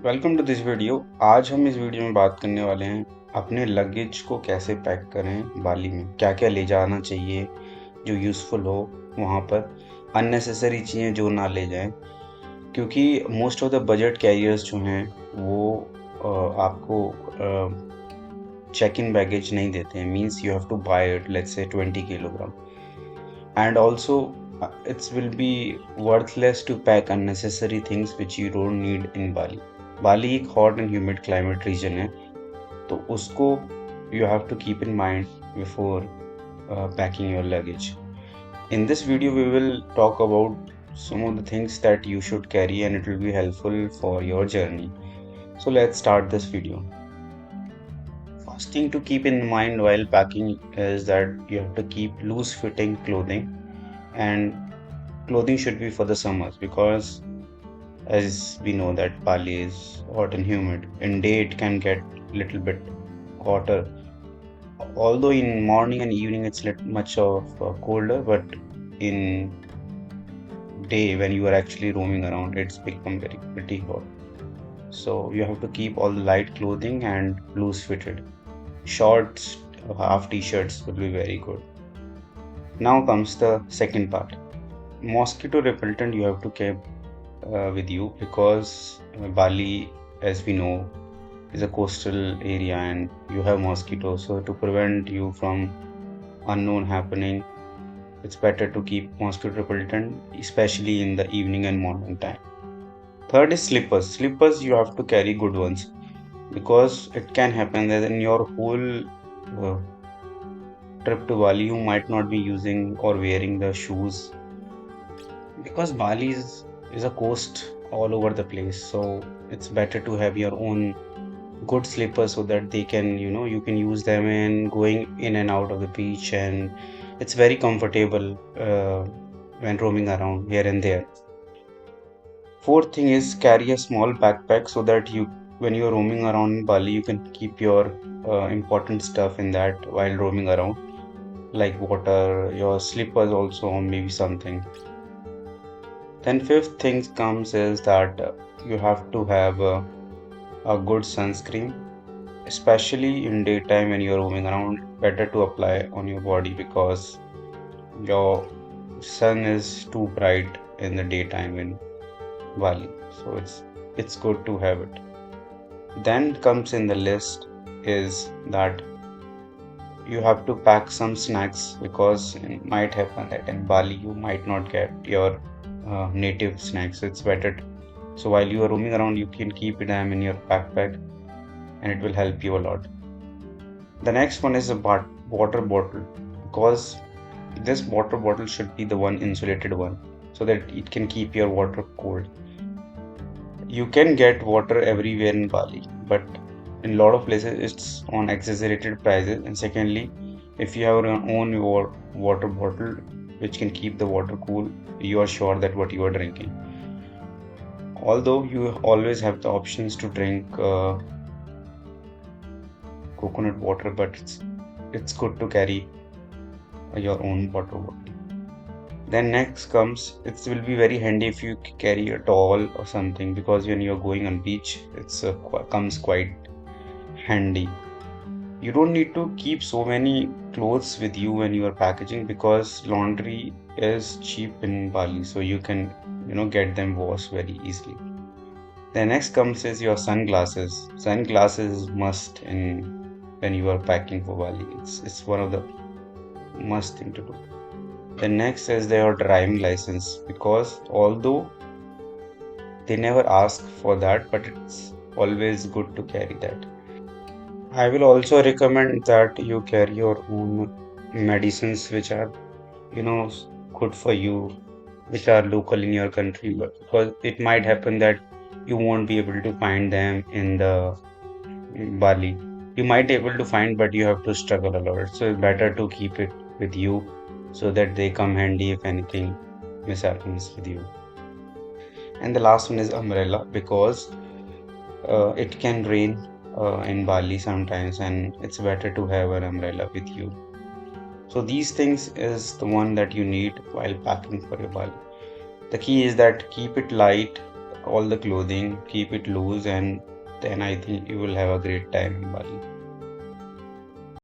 Welcome to this video. आज हम इस वीडियो में बात करने वाले हैं अपने लगेज को कैसे पैक करें बाली में, क्या क्या ले जाना चाहिए जो यूज़फुल हो वहाँ पर, अननेसेसरी चीज़ें जो ना ले जाएं, क्योंकि most of the budget carriers जो हैं वो आपको चेक इन बैगेज नहीं देते हैं। Means you have to buy it, let's say 20 kilogram, and also it will be worthless to pack unnecessary things which you don't need in Bali. Bali एक hot and humid climate region है, तो उसको you have to keep in mind before packing your luggage. In this video we will talk about some of the things that you should carry and it will be helpful for your journey. So let's start this video. First thing to keep in mind while packing is that you have to keep loose fitting clothing, and clothing should be for the summers because as we know that Bali is hot and humid. In day it can get little bit hotter. Although in morning and evening it's much of colder, but in day when you are actually roaming around, it's become very pretty hot. So you have to keep all the light clothing and loose fitted. Shorts, half t-shirts will be very good. Now comes the second part. Mosquito repellent you have to keep with you because Bali, as we know, is a coastal area and you have mosquitoes. So to prevent you from unknown happening, it's better to keep mosquito repellent, especially in the evening and morning time. Third is slippers. Slippers you have to carry good ones because it can happen that in your whole uh, trip to Bali you might not be using or wearing the shoes because Bali is a coast all over the place, so it's better to have your own good slippers so that they can, you can use them in going in and out of the beach, and it's very comfortable when roaming around here and there. Fourth thing is carry a small backpack so that you, when you're roaming around in Bali, you can keep your important stuff in that while roaming around, like water, your slippers also, or maybe something. Then fifth thing comes is that you have to have a good sunscreen, especially in daytime when you're roaming around. Better to apply on your body because your sun is too bright in the daytime in Bali. So it's good to have it. Then comes in the list is that you have to pack some snacks because it might happen that in Bali you might not get your native snacks. It's better. So while you are roaming around, you can keep them in your backpack and it will help you a lot. The next one is a water bottle because this water bottle should be the one insulated one so that it can keep your water cold. You can get water everywhere in Bali, but in a lot of places it's on exaggerated prices. And secondly, if you have your own water bottle which can keep the water cool, you are sure that what you are drinking. Although you always have the options to drink coconut water, but it's good to carry your own water bottle. Then next comes, it will be very handy if you carry a towel or something because when you're going on beach, it's comes quite handy. You don't need to keep so many clothes with you when you are packaging because laundry is cheap in Bali, so you can get them washed very easily. The next comes is your sunglasses. Sunglasses must in when you are packing for Bali. It's one of the must thing to do. The next is their driving license because although they never ask for that, but it's always good to carry that. I will also recommend that you carry your own medicines which are, you know, good for you, which are local in your country, but because it might happen that you won't be able to find them in the in Bali. You might be able to find, but you have to struggle a lot. So it's better to keep it with you so that they come handy if anything mishappens with you. And the last one is umbrella because it can rain in Bali sometimes, and it's better to have an umbrella with you. So these things is the one that you need while packing for your Bali. The key is that keep it light, all the clothing, keep it loose, and then I think you will have a great time in Bali.